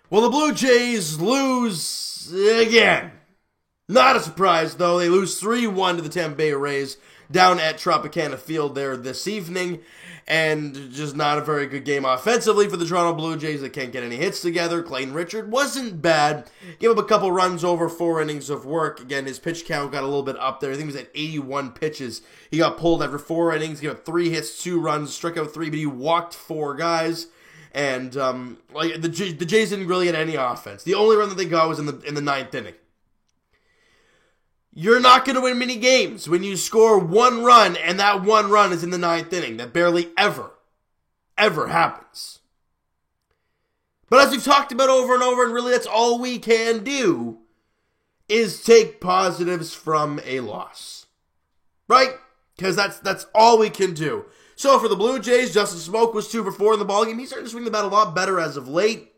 Well, the Blue Jays lose again. Not a surprise, though. They lose 3-1 to the Tampa Bay Rays down at Tropicana Field there this evening. And just not a very good game offensively for the Toronto Blue Jays. They can't get any hits together. Clayton Richard wasn't bad. Gave up a couple runs over 4 innings of work. Again, his pitch count got a little bit up there. I think he was at 81 pitches. He got pulled after 4 innings. Gave up 3 hits, 2 runs, struck out 3, but he walked 4 guys. And the Jays didn't really get any offense. The only run that they got was in the 9th inning. You're not going to win many games when you score 1 run, and that 1 run is in the 9th inning. That barely ever happens. But as we've talked about over and over, and really that's all we can do, is take positives from a loss. Right? Because that's all we can do. So for the Blue Jays, Justin Smoak was 2 for 4 in the ballgame. He's starting to swing the bat a lot better as of late.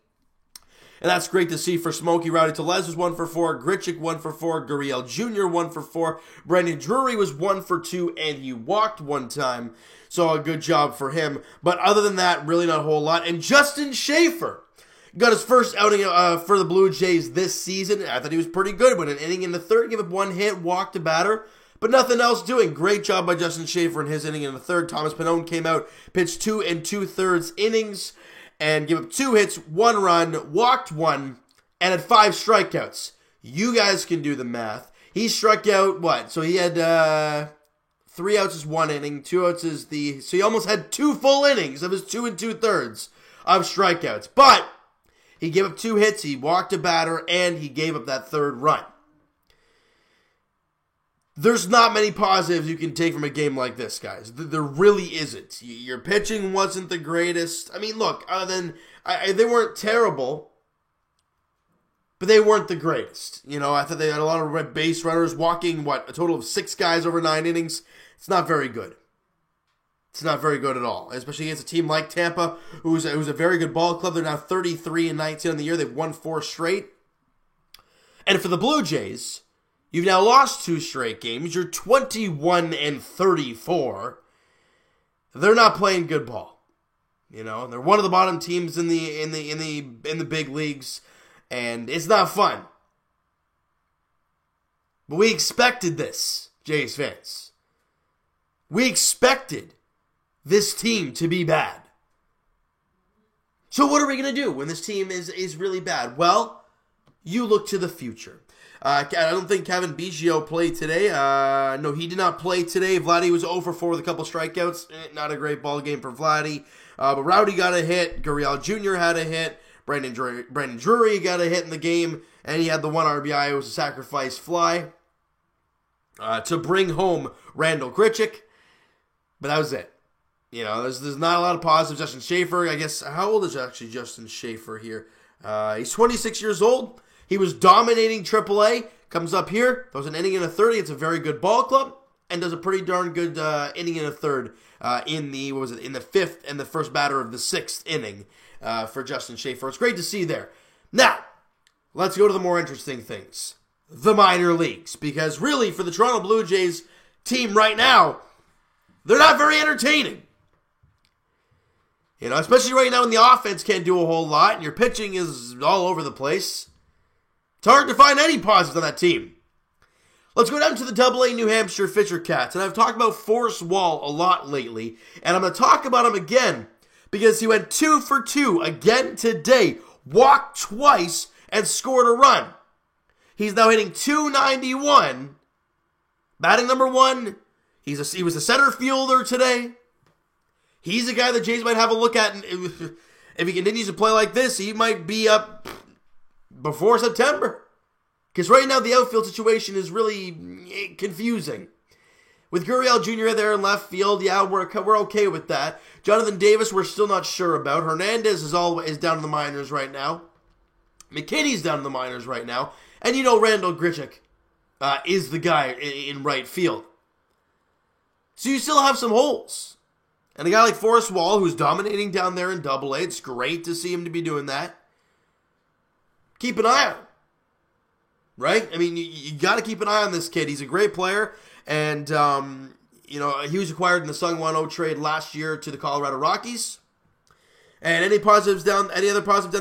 And that's great to see for Smokey. Rowdy Tellez was 1 for 4. Grichuk 1 for 4. Gurriel Jr. 1 for 4. Brandon Drury was 1 for 2, and he walked 1 time. So a good job for him. But other than that, really not a whole lot. And Justin Schaefer got his first outing for the Blue Jays this season. I thought he was pretty good. Went an inning in the 3rd, gave up 1 hit, walked a batter. But nothing else doing. Great job by Justin Schaefer in his inning in the 3rd. Thomas Pannone came out, pitched 2 2/3 innings, and gave up 2 hits, 1 run, walked 1, and had 5 strikeouts. You guys can do the math. He struck out, what? So he had 3 outs is 1 inning, 2 outs is so he almost had 2 full innings of his 2 2/3 of strikeouts. But he gave up 2 hits, he walked a batter, and he gave up that 3rd run. There's not many positives you can take from a game like this, guys. There really isn't. Your pitching wasn't the greatest. I mean, look, other than they weren't terrible, but they weren't the greatest. You know, I thought they had a lot of base runners walking, a total of 6 guys over 9 innings. It's not very good. It's not very good at all, especially against a team like Tampa, who's a very good ball club. They're now 33-19 on the year. They've won 4 straight. And for the Blue Jays, you've now lost 2 straight games. You're 21-34. They're not playing good ball. You know, they're one of the bottom teams in the big leagues, and it's not fun. But we expected this, Jays fans. We expected this team to be bad. So what are we going to do when this team is really bad? Well, you look to the future. I don't think Kevin Biggio played today. No, he did not play today. Vladdy was 0 for 4 with a couple strikeouts. Not a great ball game for Vladdy. But Rowdy got a hit. Gurriel Jr. had a hit. Brandon Drury got a hit in the game. And he had the 1 RBI. It was a sacrifice fly to bring home Randall Grichuk. But that was it. You know, there's not a lot of positives. Justin Schaefer, I guess, how old is actually Justin Schaefer here? He's 26 years old. He was dominating AAA, comes up here, throws an inning in a 30. It's a very good ball club, and does a pretty darn good inning in a 3rd in the 5th and the first batter of the 6th inning for Justin Schaefer. It's great to see there. Now, let's go to the more interesting things. The minor leagues. Because really, for the Toronto Blue Jays team right now, they're not very entertaining. You know, especially right now when the offense can't do a whole lot, and your pitching is all over the place. It's hard to find any positives on that team. Let's go down to the AA New Hampshire Fisher Cats. And I've talked about Forrest Wall a lot lately. And I'm going to talk about him again because he went 2 for 2 again today. Walked twice and scored a run. He's now hitting .291. Batting number 1. He was a center fielder today. He's a guy the Jays might have a look at. And if he continues to play like this, he might be up before September. Because right now the outfield situation is really confusing. With Gurriel Jr. there in left field, yeah, we're okay with that. Jonathan Davis, we're still not sure about. Hernandez is down in the minors right now. McKinney's down in the minors right now. And you know Randall Grichuk is the guy in right field. So you still have some holes. And a guy like Forrest Wall, who's dominating down there in AA, it's great to see him to be doing that. Keep an eye on him. Right? I mean, you got to keep an eye on this kid. He's a great player. And, you know, he was acquired in the Sung Won Oh trade last year to the Colorado Rockies. And any other positives down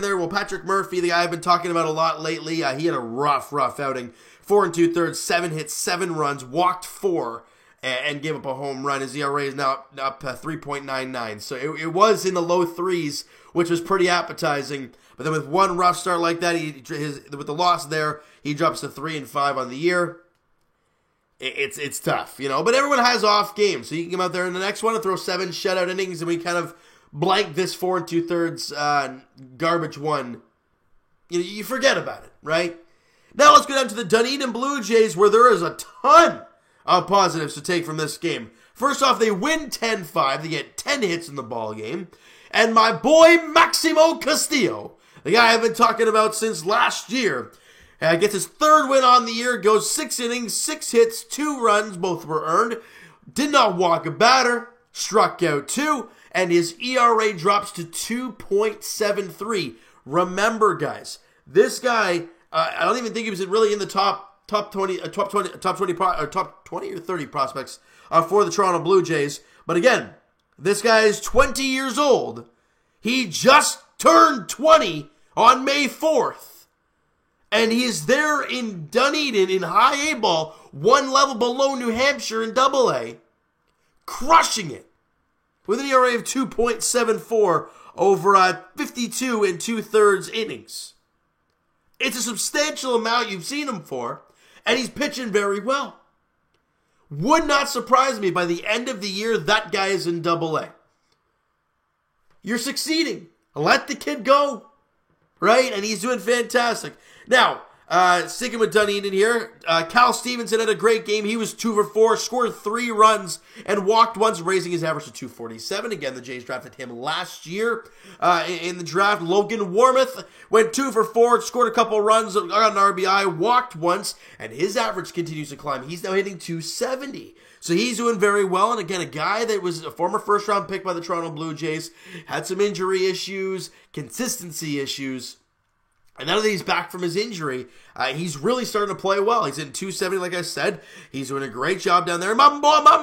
there? Well, Patrick Murphy, the guy I've been talking about a lot lately, he had a rough outing. 4 2/3, 7 hits, 7 runs, walked 4, and gave up a home run. His ERA is now up 3.99. So it was in the low threes, which was pretty appetizing. But then with one rough start like that, with the loss there, he drops to 3-5 on the year. It's tough, But everyone has off games, so you can come out there in the next one and throw 7 shutout innings, and we kind of blank this 4 2/3 garbage one. You forget about it, right? Now let's go down to the Dunedin Blue Jays, where there is a ton of positives to take from this game. First off, they win 10-5. They get 10 hits in the ball game. And my boy Maximo Castillo, the guy I've been talking about since last year, gets his 3rd win on the year, goes 6 innings, 6 hits, 2 runs, both were earned, did not walk a batter, struck out 2, and his ERA drops to 2.73. Remember, guys, this guy, I don't even think he was really in the top 20 or 30 prospects for the Toronto Blue Jays. But again, this guy is 20 years old. He just turned 20 on May 4th. And he is there in Dunedin in high A ball, 1 level below New Hampshire in Double A, crushing it with an ERA of 2.74 over 52 2/3 innings. It's a substantial amount you've seen him for, and he's pitching very well. Would not surprise me by the end of the year that guy is in Double A. You're succeeding. Let the kid go, right? And he's doing fantastic. Now, sticking with Dunedin here, Cal Stevenson had a great game. He was 2 for 4, scored 3 runs, and walked once, raising his average to 247. Again, the Jays drafted him last year in the draft. Logan Warmoth went 2 for 4, scored a couple runs, got an RBI, walked once, and his average continues to climb. He's now hitting 270. So he's doing very well. And again, a guy that was a former first-round pick by the Toronto Blue Jays, had some injury issues, consistency issues. And now that he's back from his injury, he's really starting to play well. He's in 270, like I said. He's doing a great job down there. My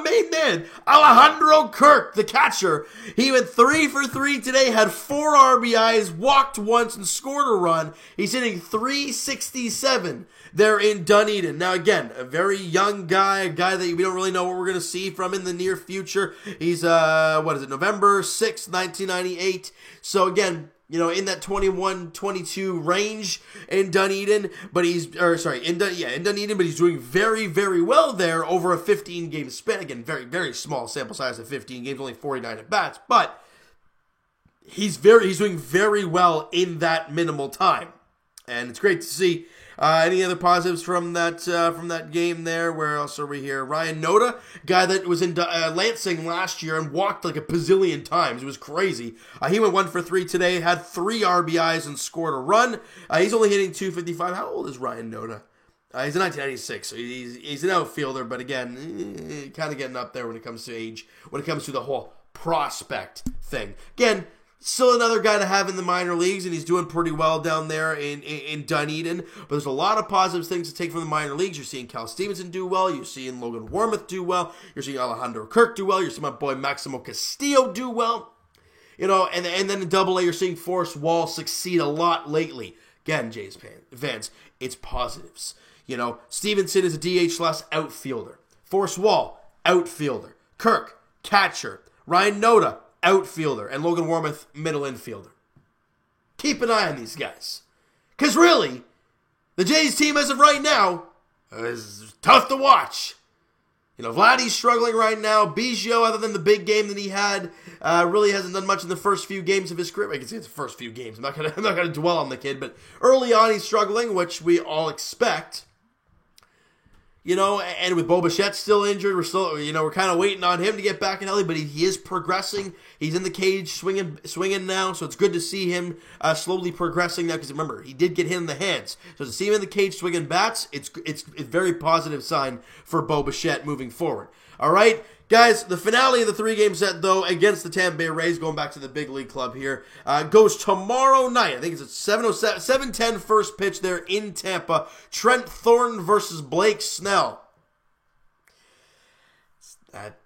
main man, Alejandro Kirk, the catcher. He went 3 for 3 today, had 4 RBIs, walked once, and scored a run. He's hitting 367 there in Dunedin. Now, again, a very young guy, a guy that we don't really know what we're going to see from in the near future. He's, November 6th, 1998. So, again, in that 21-22 range in Dunedin, but in Dunedin, but he's doing very, very well there over a 15-game span. Again, very, very small sample size of 15 games, only 49 at-bats, but he's doing very well in that minimal time, and it's great to see. Any other positives from that game there? Where else are we here? Ryan Noda, guy that was in Lansing last year and walked like a bazillion times. It was crazy. He went 1 for 3 today, had 3 RBIs and scored a run. He's only hitting 255. How old is Ryan Noda? He's a 1996, so he's an outfielder, but again, kind of getting up there when it comes to age, when it comes to the whole prospect thing. Again, still another guy to have in the minor leagues, and he's doing pretty well down there in Dunedin. But there's a lot of positive things to take from the minor leagues. You're seeing Cal Stevenson do well. You're seeing Logan Warmoth do well. You're seeing Alejandro Kirk do well. You're seeing my boy Maximo Castillo do well. And then in Double A, you're seeing Forrest Wall succeed a lot lately. Again, Jays fans, it's positives. Stevenson is a DH/ outfielder. Forrest Wall, outfielder. Kirk, catcher. Ryan Noda, outfielder, and Logan Warmoth, middle infielder. Keep an eye on these guys. Because really, the Jays team as of right now is tough to watch. Vladdy's struggling right now. Biggio, other than the big game that he had, really hasn't done much in the first few games of his career. I can say it's the first few games. I'm not gonna dwell on the kid, but early on he's struggling, which we all expect. And with Bo Bichette still injured, we're kind of waiting on him to get back in healthy, but he is progressing. He's in the cage swinging now, so it's good to see him slowly progressing now, because remember, he did get hit in the hands. So to see him in the cage swinging bats, it's a very positive sign for Bo Bichette moving forward. All right, guys, the finale of the 3-game set, though, against the Tampa Bay Rays, going back to the big league club here, goes tomorrow night. I think it's at 7:10 first pitch there in Tampa. Trent Thornton versus Blake Snell.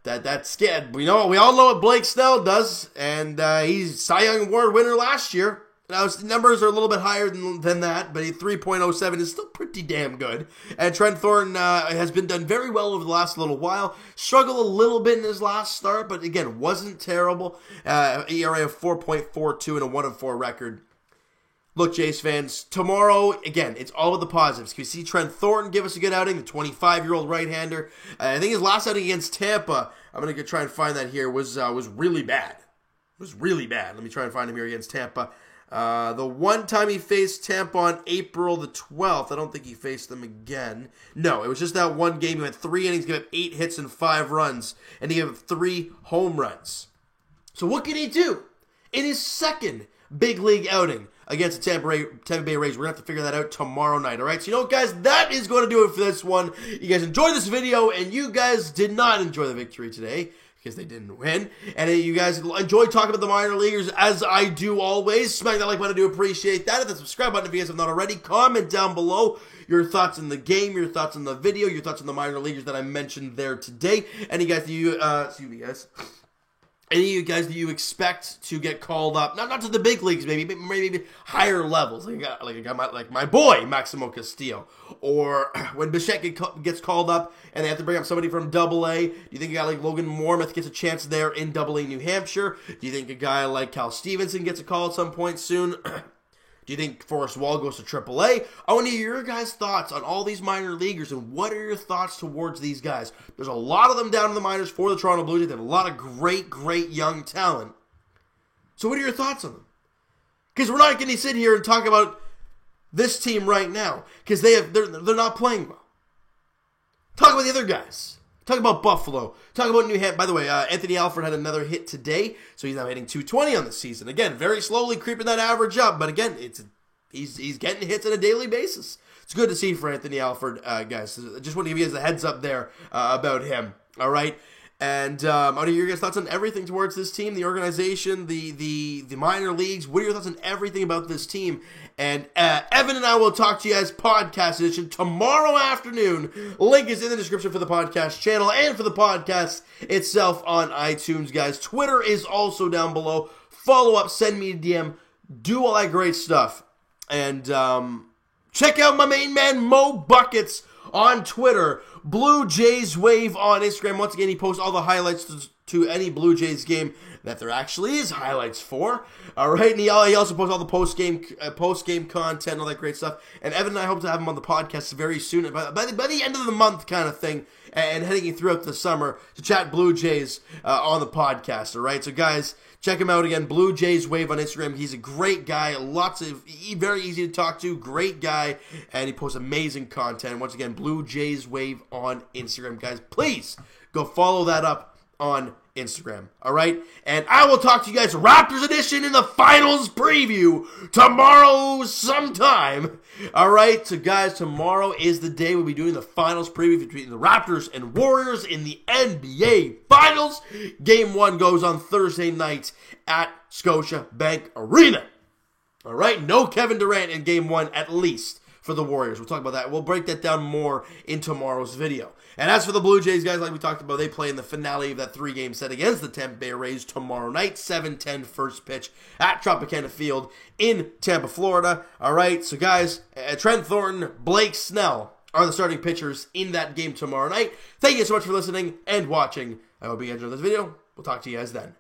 That's scared. We all know what Blake Snell does, and he's Cy Young Award winner last year. Now, his numbers are a little bit higher than that, but 3.07 is still pretty damn good. And Trent Thornton has been done very well over the last little while. Struggled a little bit in his last start, but again, wasn't terrible. ERA of 4.42 and a 1-4 record. Look, Jays fans, tomorrow, again, it's all of the positives. Can we see Trent Thornton give us a good outing, the 25-year-old right-hander? I think his last outing against Tampa, I'm going to try and find that here, was really bad. It was really bad. Let me try and find him here against Tampa. The one time he faced Tampa on April the 12th, I don't think he faced them again. No, it was just that one game. He went 3 innings, gave up 8 hits and 5 runs, and he gave up 3 home runs. So what can he do in his second big league outing against the Tampa Bay Rays? We're going to have to figure that out tomorrow night, all right? So, you know what, guys? That is going to do it for this one. You guys enjoyed this video, and you guys did not enjoy the victory today because they didn't win. And you guys enjoyed talking about the minor leaguers, as I do always. Smack that like button. I do appreciate that. Hit the subscribe button if you guys have not already. Comment down below your thoughts on the game, your thoughts on the video, your thoughts on the minor leaguers that I mentioned there today. Any guys that you, excuse me, guys. Any of you guys that you expect to get called up, not to the big leagues, maybe higher levels, like my boy Maximo Castillo, or when Bichette gets called up and they have to bring up somebody from Double-A. Do you think a guy like Logan Mormouth gets a chance there in Double-A New Hampshire? Do you think a guy like Cal Stevenson gets a call at some point soon? Do you think Forrest Wall goes to Triple-A? I want to hear your guys' thoughts on all these minor leaguers, and what are your thoughts towards these guys? There's a lot of them down in the minors for the Toronto Blue Jays. They have a lot of great young talent. So what are your thoughts on them? Because we're not going to sit here and talk about this team right now, because they're not playing well. Talk about the other guys. Talk about Buffalo. Talk about New Hampshire. By the way, Anthony Alford had another hit today, so he's now hitting .220 on the season. Again, very slowly creeping that average up, but again, he's getting hits on a daily basis. It's good to see for Anthony Alford, guys. I just want to give you guys a heads up there about him. All right. And I want to hear your guys' thoughts on everything towards this team, the organization, the minor leagues. What are your thoughts on everything about this team? And Evan and I will talk to you guys podcast edition tomorrow afternoon. Link is in the description for the podcast channel and for the podcast itself on iTunes, guys. Twitter is also down below. Follow up, send me a DM, do all that great stuff. And check out my main man, Mo Buckets, on Twitter. Blue Jays Wave on Instagram. Once again, he posts all the highlights to any Blue Jays game that there actually is highlights for. All right, and he also posts all the post-game content, all that great stuff. And Evan and I hope to have him on the podcast very soon, by the end of the month kind of thing, and heading throughout the summer to chat Blue Jays on the podcast. All right, so guys, check him out again, Blue Jays Wave on Instagram. He's a great guy, very easy to talk to, great guy, and he posts amazing content. Once again, Blue Jays Wave on Instagram, guys. Please go follow that up on Instagram, all right? And I will talk to you guys Raptors edition in the finals preview tomorrow sometime, all right? So, guys, tomorrow is the day we'll be doing the finals preview between the Raptors and Warriors in the NBA Finals. Game 1 goes on Thursday night at Scotiabank Arena, all right? No Kevin Durant in Game 1 at least for the Warriors. We'll talk about that. We'll break that down more in tomorrow's video. And as for the Blue Jays, guys, like we talked about, they play in the finale of that 3-game set against the Tampa Bay Rays tomorrow night, 7:10 first pitch at Tropicana Field in Tampa, Florida. All right, so guys, Trent Thornton, Blake Snell are the starting pitchers in that game tomorrow night. Thank you so much for listening and watching. I hope you guys enjoyed this video. We'll talk to you guys then.